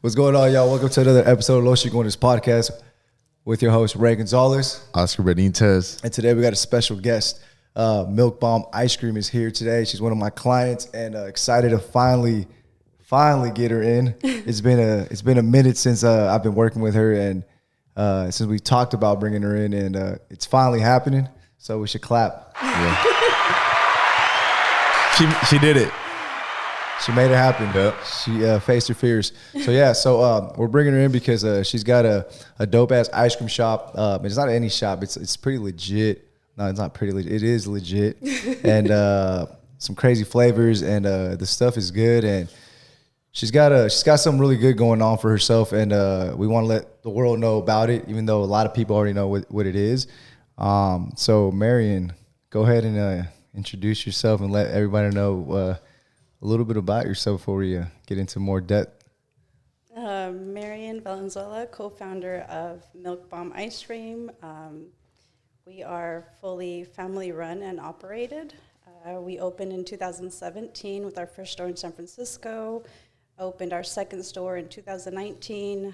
What's going on, y'all? Welcome to another episode of Los Chicones podcast with your host, Ray Gonzalez. Oscar Benitez. And today we got a special guest. Milkbomb Ice Cream is here today. She's one of my clients and excited to finally get her in. It's been a minute since I've been working with her and since we talked about bringing her in, and it's finally happening. So we should clap. Yeah. She did it. She made it happen. Yep. She faced her fears. So we're bringing her in because she's got a dope ass ice cream shop. It's not any shop. It's pretty legit. No, it's not pretty legit. It is legit, and some crazy flavors, and the stuff is good. And she's got something really good going on for herself, and we want to let the world know about it, even though a lot of people already know what it is. So Marion, go ahead and introduce yourself and let everybody know a little bit about yourself before we get into more depth. Marion Valenzuela, co-founder of Milkbomb Ice Cream. We are fully family-run and operated. We opened in 2017 with our first store in San Francisco, opened our second store in 2019.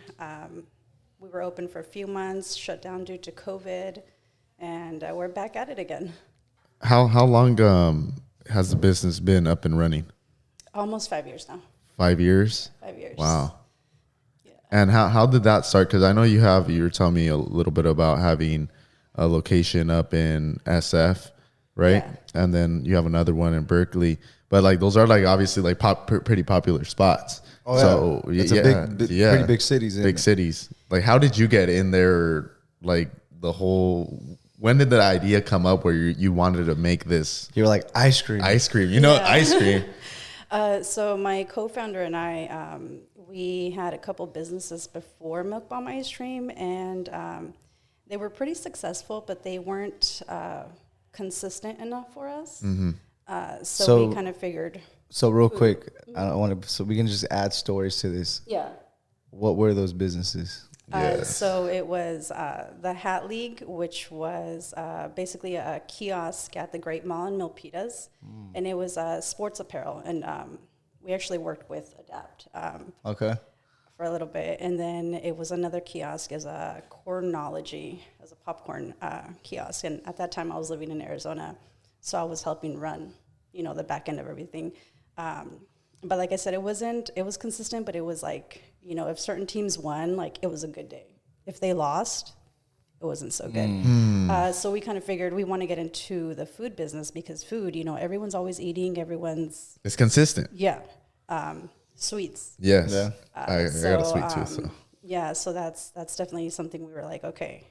We were open for a few months, shut down due to COVID, and we're back at it again. How long has the business been up and running? Almost 5 years now. 5 years? 5 years. Wow. Yeah. And how did that start? Because I know you were telling me a little bit about having a location up in SF, right? Yeah. And then you have another one in Berkeley. But like those are like obviously like pretty popular spots. Oh, yeah. So it's pretty big cities. Big cities. Like how did you get in there? Like when did the idea come up where you wanted to make this? You're like ice cream. Ice cream. You know, Yeah. ice cream. So my co-founder and I, we had a couple businesses before Milkbomb Ice Cream, and they were pretty successful, but they weren't consistent enough for us. Mm-hmm. So we kind of figured. So real quick, I don't want to. So we can just add stories to this. Yeah. What were those businesses? Yes. So it was the Hat League, which was basically a kiosk at the Great Mall in Milpitas, and it was sports apparel. And we actually worked with Adapt Okay. for a little bit, and then it was another kiosk as a Cornology, as a popcorn kiosk. And at that time, I was living in Arizona, so I was helping run, the back end of everything. But like I said, it was consistent, but it was like, if certain teams won, like it was a good day. If they lost, it wasn't so good. So we kind of figured we want to get into the food business because food, everyone's always eating, It's consistent. yeah. Sweets. Yes. Yeah. I got a sweet tooth. So. Yeah, so that's definitely something we were like, okay,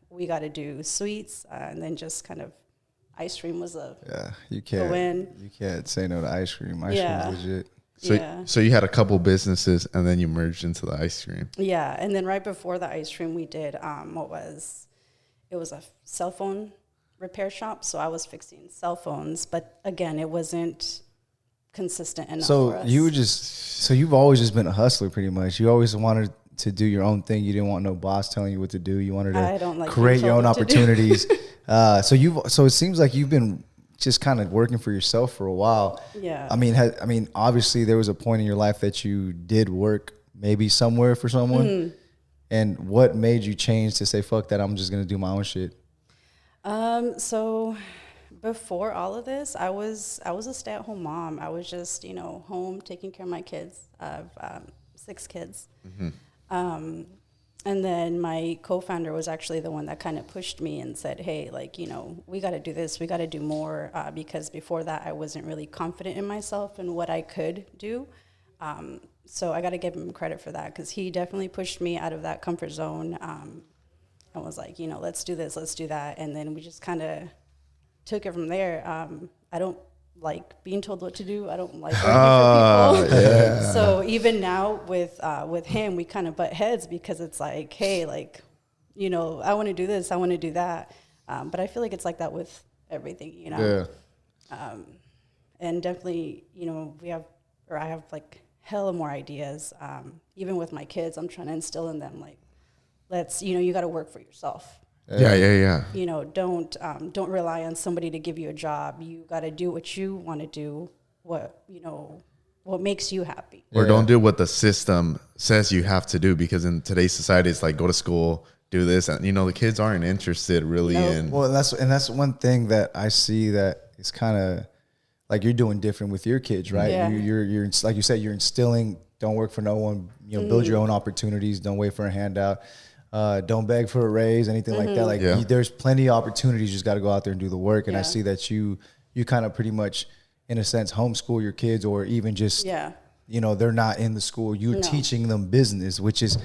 we got to do sweets, and then just kind of ice cream was You can't say no to ice cream. Ice cream is legit. So you had a couple businesses and then you merged into the ice cream. Yeah, and then right before the ice cream, we did it was a cell phone repair shop. So I was fixing cell phones, but again, it wasn't consistent enough for us. You've always just been a hustler, pretty much. You always wanted to do your own thing. You didn't want no boss telling you what to do. You wanted to create your own opportunities. So it seems like you've been just kind of working for yourself for a while. Yeah. I mean, obviously there was a point in your life that you did work maybe somewhere for someone. Mm-hmm. And what made you change to say, fuck that, I'm just going to do my own shit? So before all of this, I was a stay-at-home mom. I was just, home taking care of my kids. I have 6 kids. Mm-hmm. And then my co-founder was actually the one that kind of pushed me and said, hey, we got to do this. We got to do more because before that, I wasn't really confident in myself and what I could do. So I got to give him credit for that because he definitely pushed me out of that comfort zone and was like, let's do this, let's do that. And then we just kind of took it from there. I don't like being told what to do. I don't like working for people. Yeah. So even now with him, we kind of butt heads because it's like, hey, I want to do this, I want to do that. But I feel like it's like that with everything, Yeah. And definitely, I have like hella more ideas. Even with my kids, I'm trying to instill in them let's, you got to work for yourself. Yeah. Don't rely on somebody to give you a job. You got to do what you want to do, what what makes you happy. Or don't do what the system says you have to do, because in today's society, it's like go to school, do this, and the kids aren't interested really in. Well, that's one thing that I see that is kind of like you're doing different with your kids, right? Yeah. You're like you said, you're instilling. Don't work for no one. Build your own opportunities. Don't wait for a handout. Don't beg for a raise, anything like that. Like there's plenty of opportunities. You just got to go out there and do the work. And I see that you kind of pretty much, in a sense, homeschool your kids, or even just, they're not in the school. You're teaching them business, which is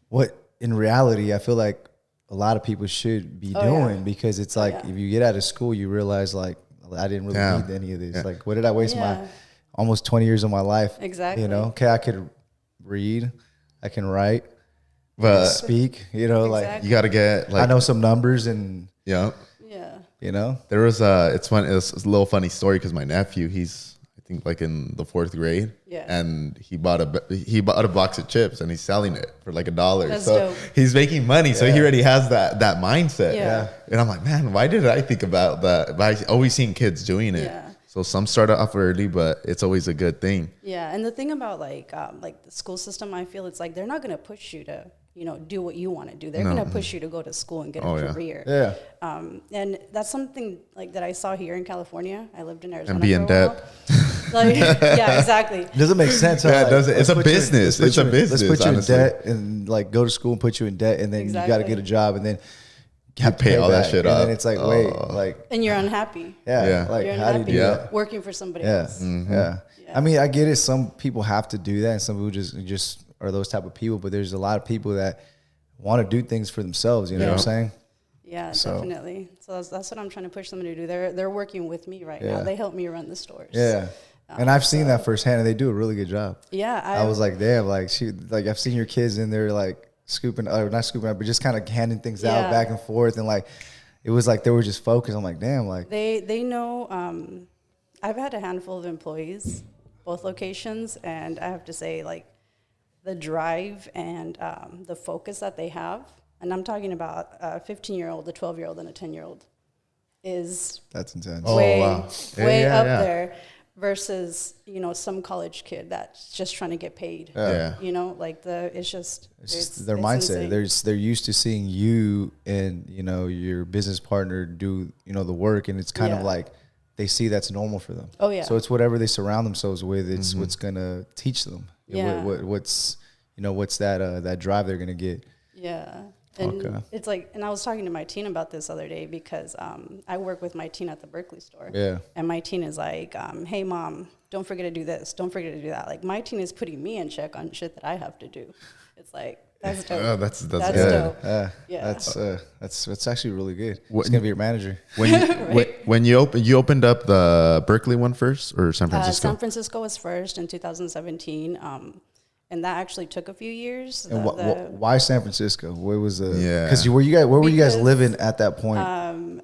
what in reality, I feel like a lot of people should be doing, because it's like, if you get out of school, you realize like, I didn't really need any of this. Like, what did I waste my almost 20 years of my life? Exactly. Okay, I could read, I can write, but speak, like you got to get like, I know some numbers and yeah. There was it's a little funny story, because my nephew, he's I think like in the 4th grade, and he bought a box of chips and he's selling it for like $1. That's so dope. he's making money, so he already has that mindset. And I'm like, man, why didn't I think about that? But I always seen kids doing it. So some start off early, but it's always a good thing. Yeah, and the thing about like the school system, I feel it's like they're not going to push you to do what you want to do. They're going to push you to go to school and get a career. And that's something like that I saw here in California. I lived in Arizona And be in debt. Like, yeah, exactly. Doesn't make sense. Yeah, it doesn't. It's a business. It's a business. Let's put you honestly. in debt and like go to school and put you in debt, and then you got to get a job, and then you have to pay all that back. shit and up. then it's like, wait, like, And you're unhappy. like You're how do you unhappy do that? working for somebody else. I mean, I get it. Some people have to do that, and some people just are those type of people. But there's a lot of people that want to do things for themselves. You know what I'm saying? Yeah, definitely. So that's what I'm trying to push them to do. They're working with me right now. They help me run the stores. Yeah. And I've seen that firsthand, and they do a really good job. Yeah. I was like, damn, like I've seen your kids in there like scooping, or not scooping up, but just kind of handing things out back and forth. And like, it was like they were just focused. I'm like, damn, like. They know, I've had a handful of employees, both locations, and I have to say, like, the drive and the focus that they have, and I'm talking about a 15-year-old, a 12-year-old, and a 10-year-old, is that's intense. Way up Yeah. there versus some college kid that's just trying to get paid. Like it's just their mindset. They're used to seeing you and your business partner do the work, and it's kind of like they see that's normal for them. Oh yeah. So it's whatever they surround themselves with. It's what's gonna teach them. Yeah. What's that drive they're gonna get. Yeah. And it's like, and I was talking to my teen about this other day, because I work with my teen at the Berkeley store. Yeah. And my teen is like, hey, Mom, don't forget to do this. Don't forget to do that. Like, my teen is putting me in check on shit that I have to do. It's like, that's dope. Oh, that's good. dope. That's actually really good. It's going to be your manager. When you opened up the Berkeley one first, or San Francisco? San Francisco was first in 2017. And that actually took a few years. And why San Francisco? Where was the? Yeah. Because where were you guys living at that point?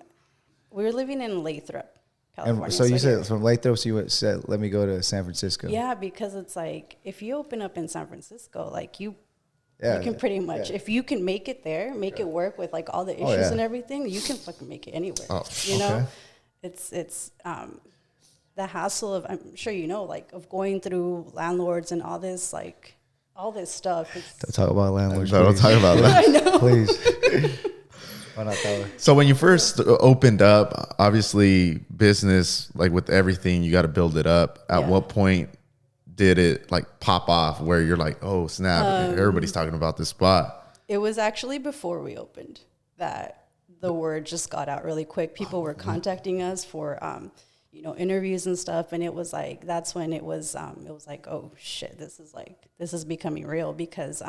We were living in Lathrop, California. And so you said from Lathrop, so you said, let me go to San Francisco. Yeah, because it's like, if you open up in San Francisco, like you can pretty much, if you can make it there, make it work with like all the issues and everything, you can fucking make it anywhere. You know, it's the hassle of, I'm sure like, of going through landlords and all this stuff. Don't talk about landlords. Don't talk about that. I know. Please. Why not that way? So when you first opened up, obviously business, like with everything, you got to build it up. At what point did it like pop off where you're like, oh snap, everybody's talking about this spot? It was actually before we opened that the word just got out really quick. People were contacting us for interviews and stuff, and it was like, that's when it was like, oh shit, this is becoming real, because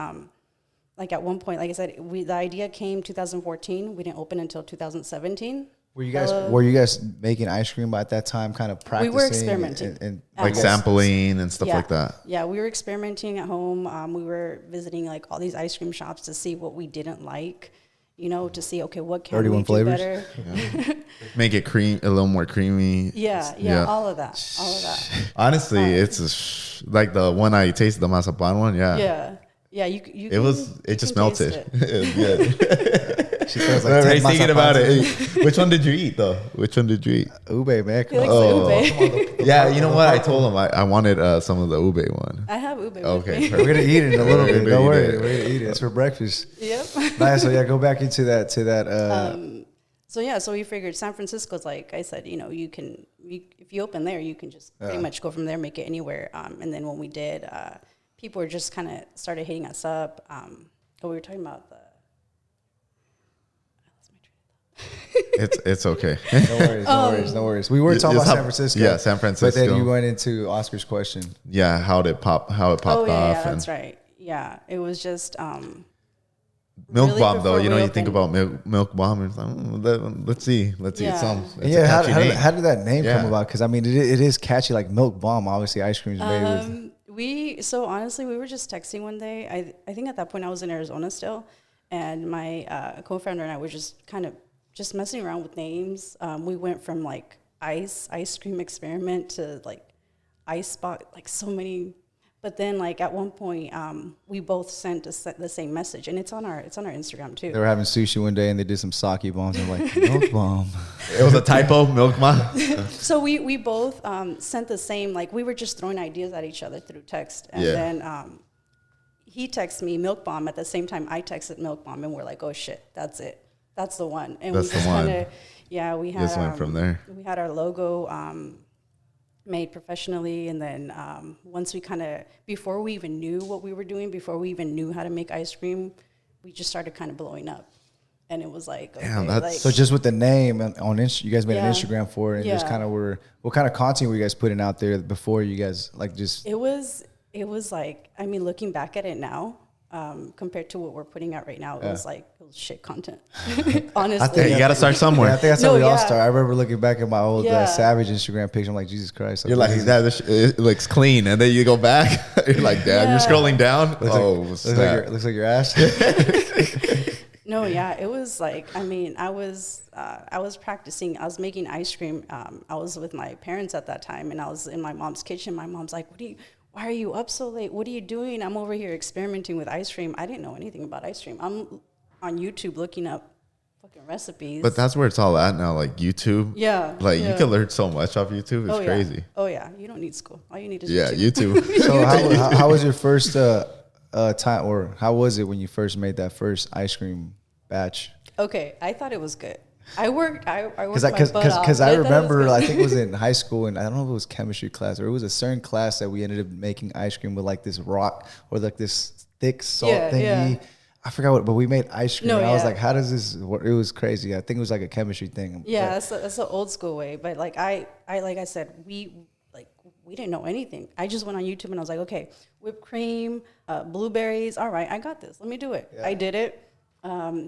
like at one point, like I said, the idea came 2014. We didn't open until 2017. Were you guys making ice cream at that time, kind of practicing? We were experimenting. And like sampling and stuff like that? Yeah, we were experimenting at home. We were visiting like all these ice cream shops to see what we didn't like, to see, okay, what can 31 we do flavors? better? Yeah. Make it a little more creamy. Yeah, all of that. Honestly, it's like the one I tasted, the mazapan one. Yeah. Yeah, you It just can taste melted. it. It was good. She feels like Everybody's 10 thinking about masapanes. it. Hey, which one did you eat though? Which one did you eat? Ube, man. He likes Oh. the ube. Yeah, you know what? I told him I wanted some of the ube one. I have ube. Okay, With me. We're gonna eat it in a little We're bit. gonna Don't eat worry. it. We're gonna eat it. It's for breakfast. Yep. Nice. So yeah, go back into that. So we figured San Francisco's like I said, if you open there, you can just pretty much go from there, make it anywhere. And then when we did, people were just kind of started hitting us up. We were talking about the. It's okay. No worries. We were talking about San Francisco. Yeah, San Francisco. But then you went into Oscar's question. Yeah, how it popped off. Yeah, and that's right. Yeah, it was just Milk really Bomb though, before you we think opened. about Milk Bomb and it's like, let's see Yeah. some. It's Yeah, a how catchy name. did that name Yeah. come about? Because I mean, it is catchy, like Milk Bomb. Obviously, ice cream is made with. Honestly, we were just texting one day. I think at that point I was in Arizona still, and my co-founder and I were just kind of just messing around with names. We went from like ice cream experiment to like ice spot, like so many. But then like at one point, we both sent the same message, and it's on our Instagram too. They were having sushi one day and they did some sake bombs and like Milk Bomb. It was a typo, Milk Bomb. So we both sent the same, like we were just throwing ideas at each other through text. And then he texted me Milk Bomb at the same time I texted Milk Bomb, and we're like, oh shit, that's it. That's the one. And That's we just the one. kind of, we had Just went from there. We had our logo made professionally, and then once we before we even knew what we were doing, before we even knew how to make ice cream, we just started kind of blowing up. And it was like, okay, Damn, that's- like, So just with the name on you guys made an Yeah. Instagram for it, and just Yeah. kind of what kind of content were you guys putting out there before you guys like just? it was like, I mean, looking back at it now, compared to what we're putting out right now, it was shit content. Honestly, Yeah, you got to start Yeah, I somewhere. think that's how No, we all yeah. start. I remember looking back at my old Yeah. Savage Instagram page. I'm like, Jesus Christ! You're like, it looks clean, and then you go back. You're like, damn. You're Yeah. scrolling down. looks like your ass. No, yeah, it was like, I mean, I was practicing. I was making ice cream. I was with my parents at that time, and I was in my mom's kitchen. My mom's like, why are you up so late? What are you doing? I'm over here experimenting with ice cream. I didn't know anything about ice cream. I'm on YouTube looking up fucking recipes. But that's where it's all at now, like YouTube. Yeah. Like you yeah. can learn so much off YouTube. It's crazy. Yeah. Oh yeah, you don't need school. All you need is Yeah, YouTube. YouTube. So how was your first time, or how was it when you first made that first ice cream batch? Okay, I thought it was good. I worked my butt off, Because but I thought it was remember, good. I think it was in high school, and I don't know if it was chemistry class or it was a certain class that we ended up making ice cream with like this rock or like this thick salt thingy. Yeah. I forgot what, but we made ice cream. No, and I was yeah. like, how does this work? It was crazy. I think it was like a chemistry thing. Yeah, But that's the old school way. But like I like I said, we didn't know anything. I just went on YouTube and I was like, okay, whipped cream, blueberries. All right, I got this. Let me do it. Yeah. I did it.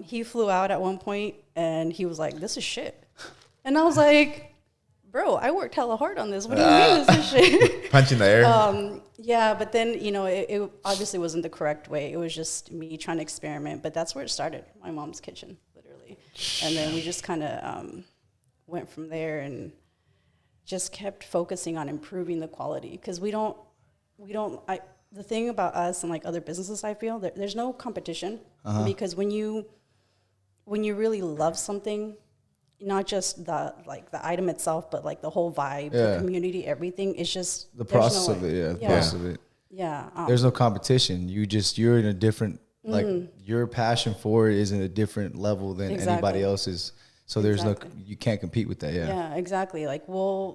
He flew out at one point and he was like, this is shit. And I was like, bro, I worked hella hard on this. What do you mean this is shit? Punch in the air. Yeah, but then, it obviously wasn't the correct way. It was just me trying to experiment. But that's where it started, my mom's kitchen, literally. And then we just kind of went from there and just kept focusing on improving the quality. Because the thing about us and like other businesses, I feel, there's no competition. Because when you really love something, not just the item itself, but like the whole vibe, the community, everything. It's just the process of it, the process of it. Yeah. There's no competition. You're in a different, like your passion for it is in a different level than anybody else's. So there's you can't compete with that. Yeah, exactly. Like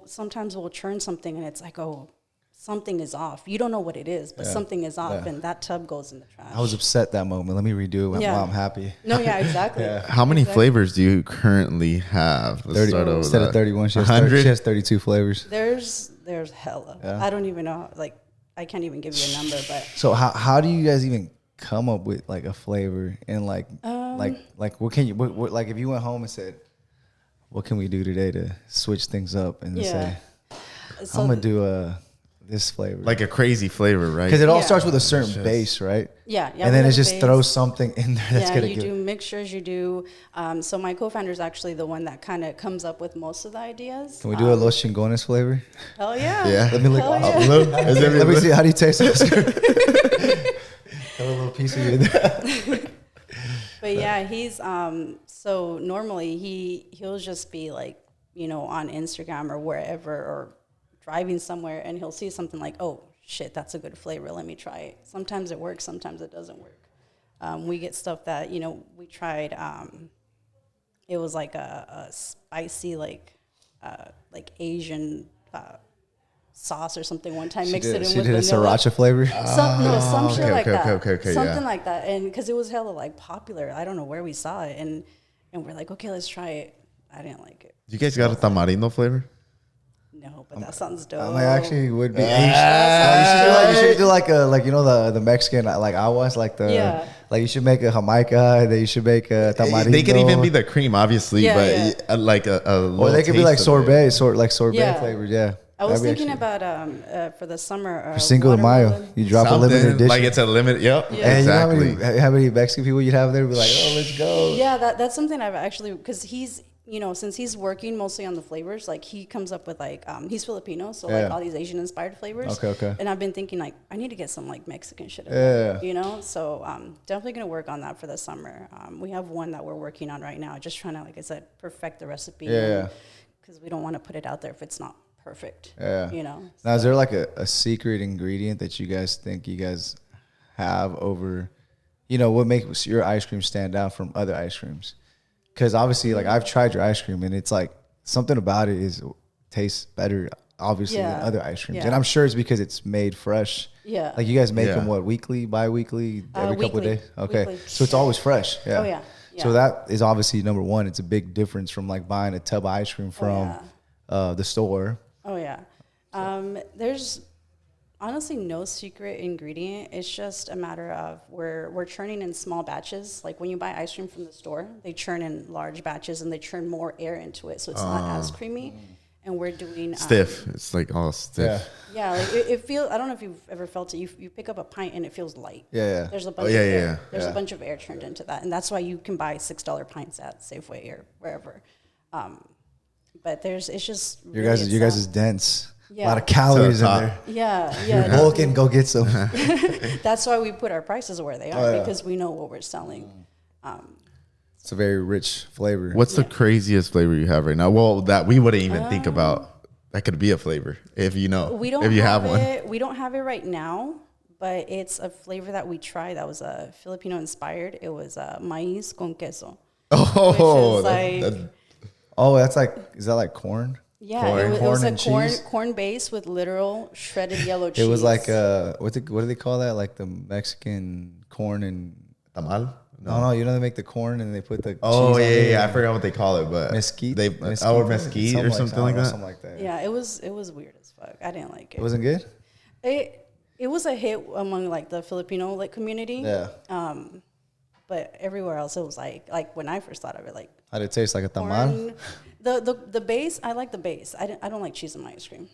sometimes we'll churn something and it's like, oh, something is off. You don't know what it is, but something is off, and that tub goes in the trash. I was upset that moment. Let me redo it while I'm happy. No, yeah, exactly. How many flavors do you currently have? Let's 30, start over instead that. of 31, she 100? has 32 flavors. There's hella. Yeah. I don't even know. Like, I can't even give you a number, but So how do you guys even come up with like a flavor and like what can you what like if you went home and said, what can we do today to switch things up and say, So I'm gonna do this flavor, Like a crazy flavor, right? because it all Yeah. starts with a certain base, right? yeah, And then we it have just base. throws something in there that's gonna you give. do mixtures. You do. So my co-founder is actually the one that kind of comes up with most of the ideas. Can we do a Los Chingones flavor? Hell yeah. Yeah. Let me look. Hell yeah. Look, is Let me see. How do you taste it? Have a little piece of you in there. But yeah, he's so normally he'll just be like, you know, on Instagram or wherever or driving somewhere and he'll see something like, oh shit, that's a good flavor, let me try it. Sometimes it works, sometimes it doesn't work. We get stuff that, you know, we tried, it was like a spicy like Asian sauce or something one time. Mixed it in with vanilla. She did a sriracha flavor. Some shit like that. Okay, Something like that. And because it was hella like popular, I don't know where we saw it, and we're like, okay, let's try it. I didn't like it. You guys got a tamarindo flavor? No, but that sounds dope. I actually would be. You should do like you know the Mexican like aguas like like you should make a Jamaica. Then you should make a tamarindo. They could even be the cream, obviously, but like a or they could be like sorbet, sorbet flavored. Yeah. I was thinking about for the summer. For Cinco de Mayo, you drop a limited edition. Like it's a limit. Yep. Yeah. And Exactly. you know how many Mexican people you'd have there? Be like, oh, let's go. Yeah, that's something I've actually, because he's, you know, since he's working mostly on the flavors, like he comes up with like, he's Filipino, so like all these Asian inspired flavors. Okay. And I've been thinking like, I need to get some like Mexican shit. You know, so definitely gonna work on that for the summer. We have one that we're working on right now, just trying to, like I said, perfect the recipe. Yeah. Because we don't want to put it out there if it's not perfect. Yeah. You know. Now, is there like a secret ingredient that you guys think you guys have over, you know, what makes your ice cream stand out from other ice creams? Because obviously, like I've tried your ice cream, and it's like something about it tastes better, obviously, than other ice creams. And I'm sure it's because it's made fresh. Yeah. Like you guys make them what, weekly, bi-weekly, every couple of days? Okay. Weekly. So it's always fresh. Yeah. Oh yeah. So that is obviously number one. It's a big difference from like buying a tub of ice cream from the store. Oh yeah. There's honestly no secret ingredient. It's just a matter of we're churning in small batches. Like when you buy ice cream from the store, they churn in large batches and they churn more air into it, so it's not as creamy. And we're doing stiff. It's like all stiff. Yeah, like it feels. I don't know if you've ever felt it. You pick up a pint and it feels light. Yeah. There's a bunch of air. There's a bunch of air turned into that, and that's why you can buy $6 pints at Safeway or wherever. But it's just Your guys is dense. Yeah. A lot of calories in there. Yeah. Vulcan, go get some. That's why we put our prices where they are because we know what we're selling. It's a very rich flavor. What's the craziest flavor you have right now? Well, that we wouldn't even think about. That could be a flavor if you know. If you have one. We don't have it right now, but it's a flavor that we tried that was a Filipino inspired. It was maíz con queso. Oh, that's like, is that like corn? Yeah, it was a cheese? corn base with literal shredded yellow cheese. It was like what do they call that? Like the Mexican corn and tamal. No, you know they make the corn and they put the cheese on it. I forgot what they call it, but mesquite. Or mesquite or something like that. Something like that. Yeah, it was weird as fuck. I didn't like it. It wasn't good. It was a hit among like the Filipino like community. Yeah. But everywhere else it was like when I first thought of it, like how did it taste? Like a tamal? The base, I like the base. I don't like cheese in my ice cream.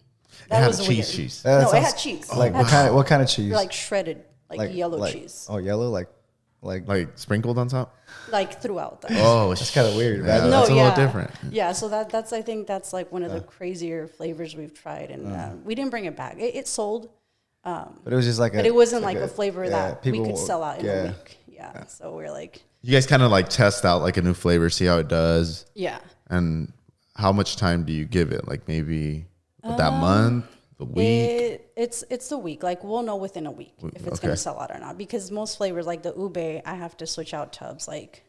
That was weird. Cheese. No, it had cheese. Like what kind of cheese? Like shredded, like yellow cheese. Oh, yellow, like sprinkled on top. Like throughout. That's kind of weird. Yeah, that's a little different. Yeah, so that's I think that's like one of the crazier flavors we've tried, and we didn't bring it back. It sold, but it was just like, but it wasn't like a flavor that we could sell out in a week. Yeah, so we're like, you guys kind of like test out like a new flavor, see how it does. Yeah. And how much time do you give it? Like maybe that month, the week? It's the week. Like we'll know within a week if it's going to sell out or not. Because most flavors, like the ube, I have to switch out tubs like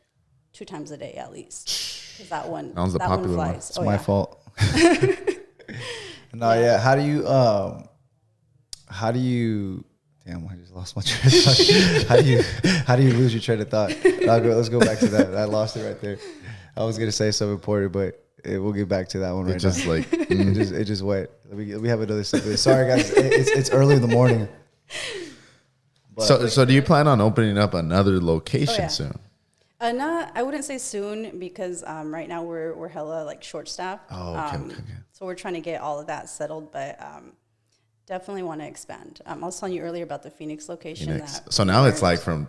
2 times a day at least. Because that one flies. It's my fault. How do you? Damn, I just lost my train of thought. How do you lose your train of thought? Let's go back to that. I lost it right there. I was gonna say something important, but we'll get back to that one right just now. Like it just went. We have another segment. Sorry guys, it's early in the morning. But so do you plan on opening up another location soon? I wouldn't say soon because right now we're hella like short staffed. Oh, okay. So we're trying to get all of that settled, but definitely want to expand. I was telling you earlier about the Phoenix location. So now it's like from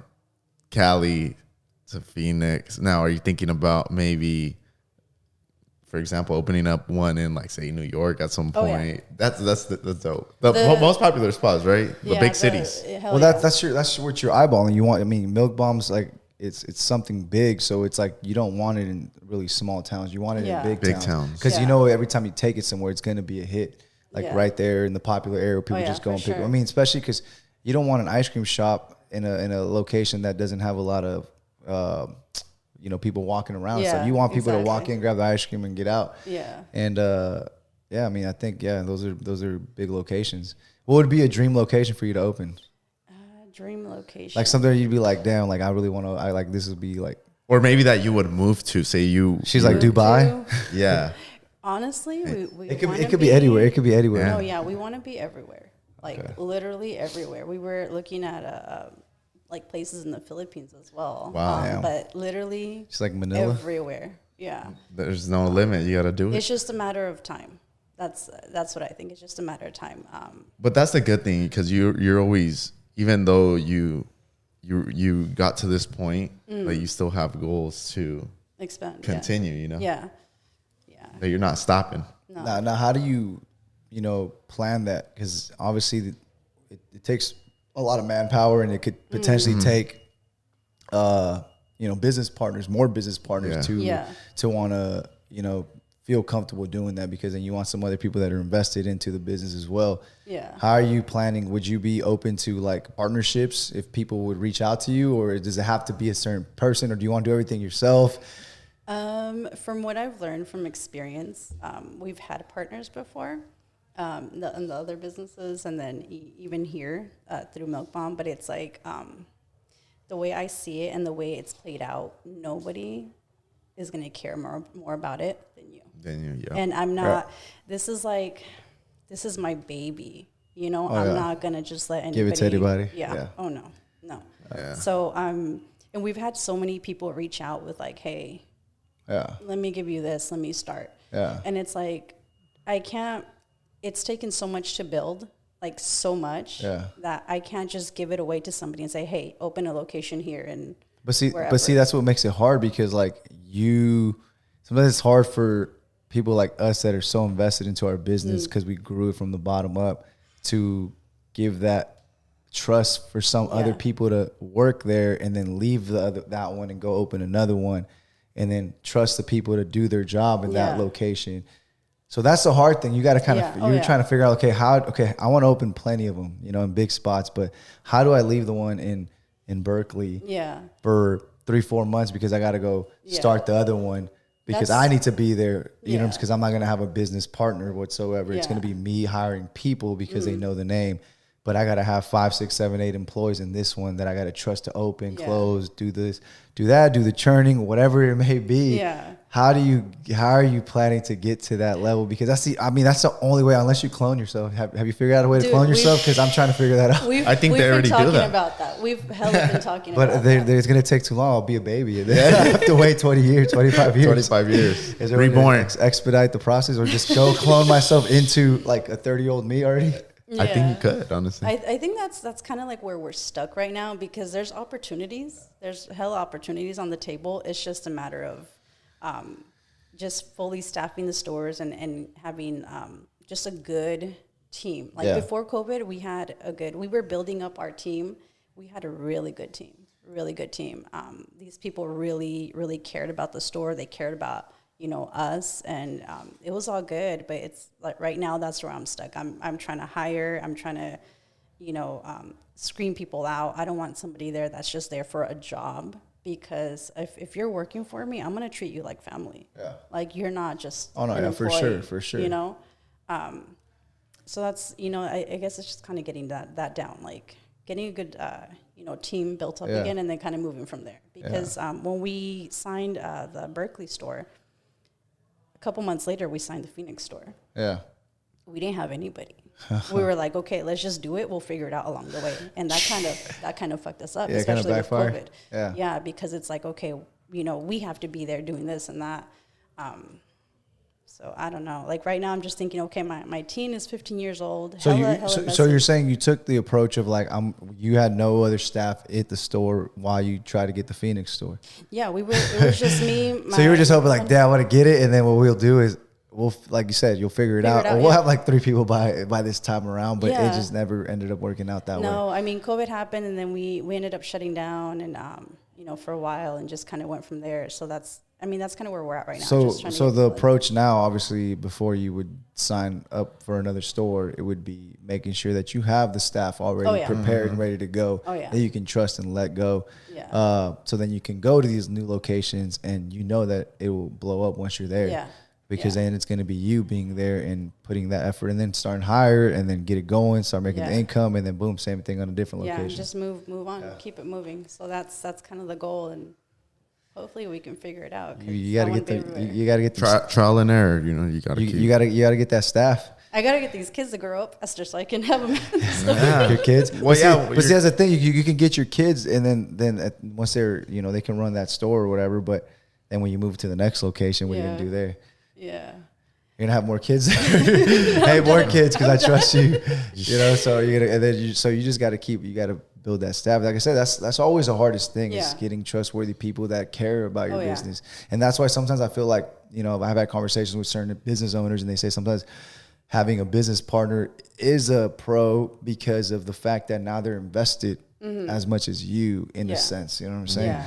Cali to Phoenix. Now, are you thinking about maybe for example, opening up one in like say New York at some point. Oh, yeah. That's dope. The most popular spots, right? The big cities. Well, that's what you're eyeballing. You want, I mean, Milkbomb's like it's something big, so it's like you don't want it in really small towns. You want it in big towns because you know every time you take it somewhere, it's going to be a hit. Like right there in the popular area, where people just go and pick. I mean, especially because you don't want an ice cream shop in a location that doesn't have a lot of people walking around. So you want people to walk in, grab the ice cream, and get out. Yeah. And I mean, I think those are big locations. What would be a dream location for you to open? Dream location. Like something you'd be like, damn, like I really want to. I like this would be like. Or maybe that you would move to. Say you. She's like Dubai. Yeah. Honestly, it could be anywhere. It could be anywhere. No, yeah, we want to be everywhere. Like literally everywhere. We were looking at like places in the Philippines as well. Wow. But literally, just like Manila, everywhere. Yeah. There's no limit. You got to do it. It's just a matter of time. That's what I think. It's just a matter of time. But that's the good thing because you're always, even though you got to this point, like you still have goals to expand, continue. You know. Yeah. That you're not stopping. No. Now, how do you plan that? Because obviously, it takes a lot of manpower, and it could potentially take, more business partners to want to, feel comfortable doing that. Because then you want some other people that are invested into the business as well. Yeah. How are you planning? Would you be open to like partnerships if people would reach out to you, or does it have to be a certain person, or do you want to do everything yourself? From what I've learned from experience, we've had partners before in the other businesses, and then even here through Milkbomb. But it's like the way I see it and the way it's played out, nobody is going to care more about it than you. Yeah. And I'm not. This is my baby. I'm not going to just let anybody give it to anybody. Yeah. Oh no. Yeah. So and we've had so many people reach out with like, hey. Yeah. Let me give you this. Let me start. Yeah. And it's like, it's taken so much to build, like so much that I can't just give it away to somebody and say, hey, open a location here. But see, that's what makes it hard, because like sometimes it's hard for people like us that are so invested into our business because we grew it from the bottom up to give that trust for some other people to work there and then leave that one and go open another one. And then trust the people to do their job in that location. So that's the hard thing. You got to kind of, you're trying to figure out, I want to open plenty of them, in big spots, but how do I leave the one in Berkeley for 3-4 months because I got to go start the other one because I need to be there, because I'm not going to have a business partner whatsoever. It's going to be me hiring people because they know the name. But I got to have 5, 6, 7, 8 employees in this one that I got to trust to open, close, do this, do that, do the churning, whatever it may be. Yeah. How are you planning to get to that level? Because that's the only way, unless you clone yourself. Have you figured out a way to clone yourself? Because I'm trying to figure that out. I think they already do that. We've been talking about that. We've been talking about that. But it's going to take too long. I'll be a baby. I have to wait 20 years, 25 years. 25 years. Is there reborn. Expedite the process, or just go clone myself into like a 30-year-old me already? Yeah. I think you could, honestly. I think that's kind of like where we're stuck right now, because there's opportunities. There's hella opportunities on the table. It's just a matter of just fully staffing the stores and having just a good team. Like before COVID, we were building up our team. We had a really good team. These people really, really cared about the store. They cared about us, and it was all good, but it's like right now that's where I'm stuck. I'm trying to hire, I'm trying to, screen people out. I don't want somebody there that's just there for a job, because if you're working for me, I'm going to treat you like family. Yeah. Like you're not just an employee, for sure. So that's, I guess it's just kind of getting that down, like getting a good, team built up again, and then kind of moving from there. Because when we signed the Berkeley store, a couple months later, we signed the Phoenix store. Yeah. We didn't have anybody. We were like, okay, let's just do it. We'll figure it out along the way. And that kind of fucked us up, especially with COVID. Yeah, because it's like, okay, we have to be there doing this and that. So I don't know. Like right now, I'm just thinking, okay, my teen is 15 years old. So Hella you're saying you took the approach of like you had no other staff at the store while you try to get the Phoenix store. Yeah, it was just me. So you were just hoping like, Dad, I want to get it, and then what we'll do is like you said, you'll figure it out. Or we'll have like 3 people by this time around, but it just never ended up working out that way. No, I mean, COVID happened, and then we ended up shutting down, and for a while, and just kind of went from there. So that's kind of where we're at right now. So the approach now, obviously, before you would sign up for another store, it would be making sure that you have the staff already prepared and ready to go, that you can trust and let go. Yeah. So then you can go to these new locations, and you know that it will blow up once you're there. Yeah. Because then it's going to be you being there and putting that effort, and then starting hire, and then get it going, start making the income, and then boom, same thing on a different location. Yeah, just move on, keep it moving. So that's kind of the goal, and hopefully we can figure it out. You got to get the trial and error. You got to you got to get that staff. I got to get these kids to grow up, Esther, so I can have them. Your kids. Well, but see, that's the thing. You can get your kids, and then once they're they can run that store or whatever. But then when you move to the next location, what are you gonna do there? Yeah. You're gonna have more kids. Hey, more kids, because I trust you. So you're gonna, and then you just got to build that staff. Like I said, that's always the hardest thing is getting trustworthy people that care about your business. And that's why sometimes I feel like, I've had conversations with certain business owners, and they say sometimes having a business partner is a pro because of the fact that now they're invested as much as you in a sense. You know what I'm saying? Yeah.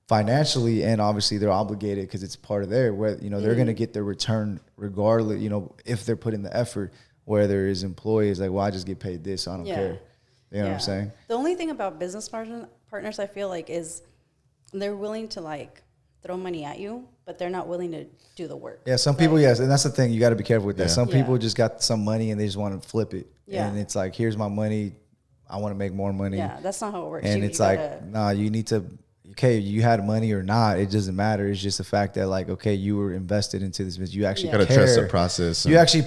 Financially, and obviously they're obligated because it's part of they're going to get their return regardless, if they're putting the effort, where there is employees like, well, I just get paid this, so I don't care. You know what I'm saying? The only thing about business partners I feel like is they're willing to like throw money at you, but they're not willing to do the work. Yeah, some people, yes, and that's the thing, you got to be careful with that. Some people just got some money and they just want to flip it. Yeah. And it's like, here's my money, I want to make more money. Yeah, that's not how it works. And it's like, nah, you need to, okay, you had money or not, it doesn't matter. It's just the fact that like, okay, you were invested into this business. You actually got to trust the process. You actually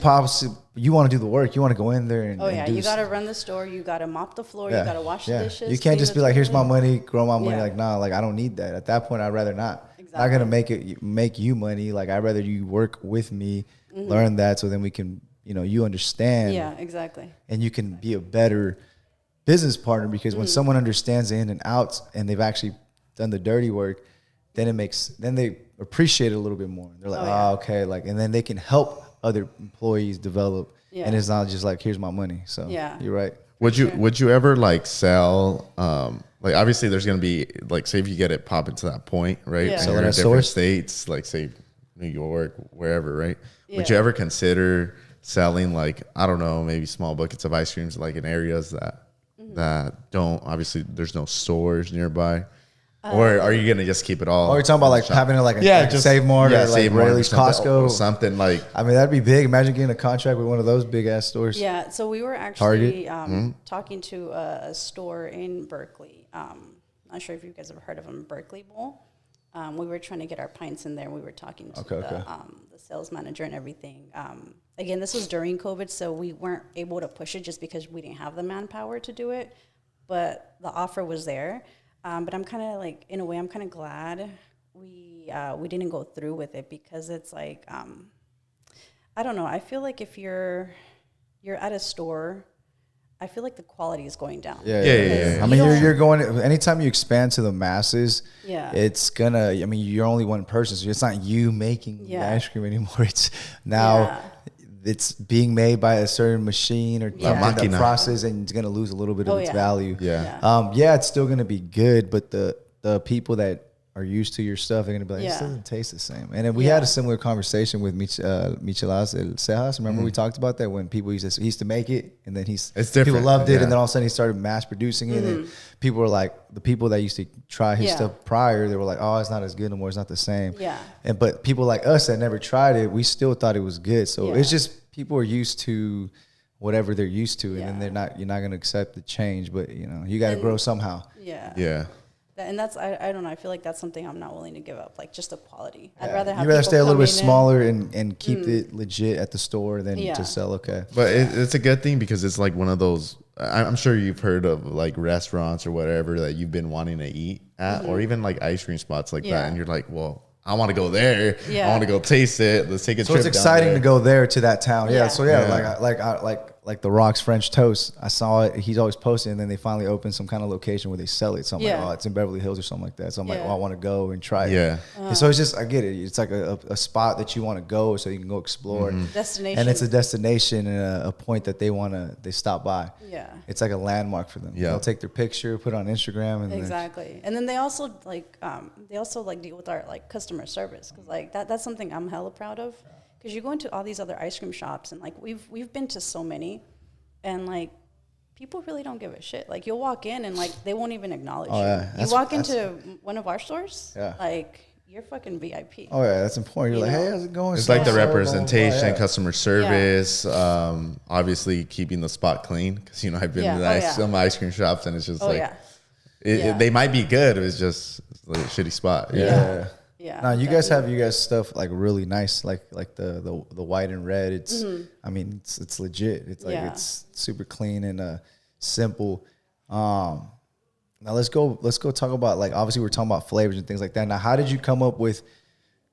you want to do the work. You want to go in there and you got to run the store. You got to mop the floor. You got to wash the dishes. You can't just be like, here's my money, grow my money. Like, nah, like I don't need that. At that point, I'd rather not. Exactly. Not gonna make you money. Like I'd rather you work with me, learn that, so then we can, you understand. Yeah, exactly. And you can be a better business partner, because when someone understands the in and outs and they've actually done the dirty work, then they appreciate it a little bit more. They're like, okay, like, and then they can help other employees develop. Yeah. And it's not just like, here's my money. So you're right. Would you ever like sell, like obviously there's going to be like, say if you get it popping to that point, right? Yeah. So in different states, like say New York, wherever, right? Yeah. Would you ever consider selling like, I don't know, maybe small buckets of ice creams, like in areas that don't, obviously there's no stores nearby? Or are you gonna just keep it all? Or you're talking about like having it like a Save Mart or like Rayleigh's, Costco or something like. I mean, that'd be big. Imagine getting a contract with one of those big ass stores. Yeah. So we were actually talking to a store in Berkeley. Not sure if you guys have heard of them, Berkeley Bowl. We were trying to get our pints in there. We were talking to the sales manager and everything. Again, this was during COVID, so we weren't able to push it just because we didn't have the manpower to do it. But the offer was there. But I'm kind of like, in a way, I'm kind of glad we didn't go through with it, because it's like, I don't know. I feel like if you're at a store, I feel like the quality is going down. Yeah. I mean, you're going, anytime you expand to the masses, it's gonna, I mean, you're only one person, so it's not you making the ice cream anymore. It's now it's being made by a certain machine or the process, and it's gonna lose a little bit of its value. It's still gonna be good, but the people that are used to your stuff are gonna be like, it doesn't taste the same. And then we had a similar conversation with Michelas El Cejas. Remember we talked about that when people he used to make it, and then people loved it, and then all of a sudden he started mass producing it, and people were like, the people that used to try his stuff prior, they were like, oh, it's not as good anymore, it's not the same. But people like us that never tried it, we still thought it was good. So it's just, people are used to whatever they're used to, and then you're not going to accept the change, but you got to grow somehow. And that's, I don't know, I feel like that's something I'm not willing to give up, like just the quality. I'd rather have stay a little bit smaller and keep it legit at the store than to sell. But it's a good thing, because it's like one of those, I'm sure you've heard of like restaurants or whatever that you've been wanting to eat at, or even like ice cream spots like that, and you're like, well, I want to go there. Yeah. I want to go taste it. Let's take a So trip. it's exciting down to there. go there to that town. Yeah. Yeah. So yeah, Yeah. like the Rock's French toast. I saw it. He's always posting, and then they finally opened some kind of location where they sell it. So I'm like, Yeah. oh, it's in Beverly Hills or something like that. So I'm like, Yeah. oh, I want to go and try it. Yeah. And so it's just, I get it. It's like a spot that you want to go so you can go explore. Destination. And it's a destination and a point that they stop by. Yeah. It's like a landmark for them. Yeah. They'll take their picture, put it on Instagram, and then, Exactly. And then they also like deal with our like customer service, because like that's something I'm hella proud of, because you go into all these other ice cream shops and like we've been to so many, and like people really don't give a shit. Like you'll walk in and like they won't even acknowledge you. yeah. You walk into one of our stores, Yeah. like you're fucking VIP. oh yeah, that's important. You're You like, hey, know? how's it going? It's like the So, blah, blah, blah, representation, yeah. customer service, obviously keeping the spot clean. Because, you know, I've been Yeah. to Oh, yeah. some ice cream shops and it's just Oh like, yeah. it, they might be good. It's just a shitty spot. Yeah. Yeah. Now you guys have stuff like really nice, like the white and red. It's I mean it's legit. It's like it's super clean and simple. Now let's go talk about, like, obviously we're talking about flavors and things like that. Now how did you come up with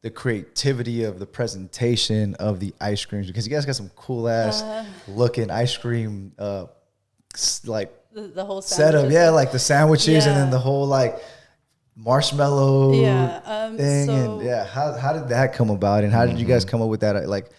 the creativity of the presentation of the ice creams? Because you guys got some cool ass looking ice cream like the whole setup. sandwiches. Yeah, like the sandwiches and then Yeah. the whole like marshmallow thing. So And yeah, how did that come about, and how did you guys come up with that like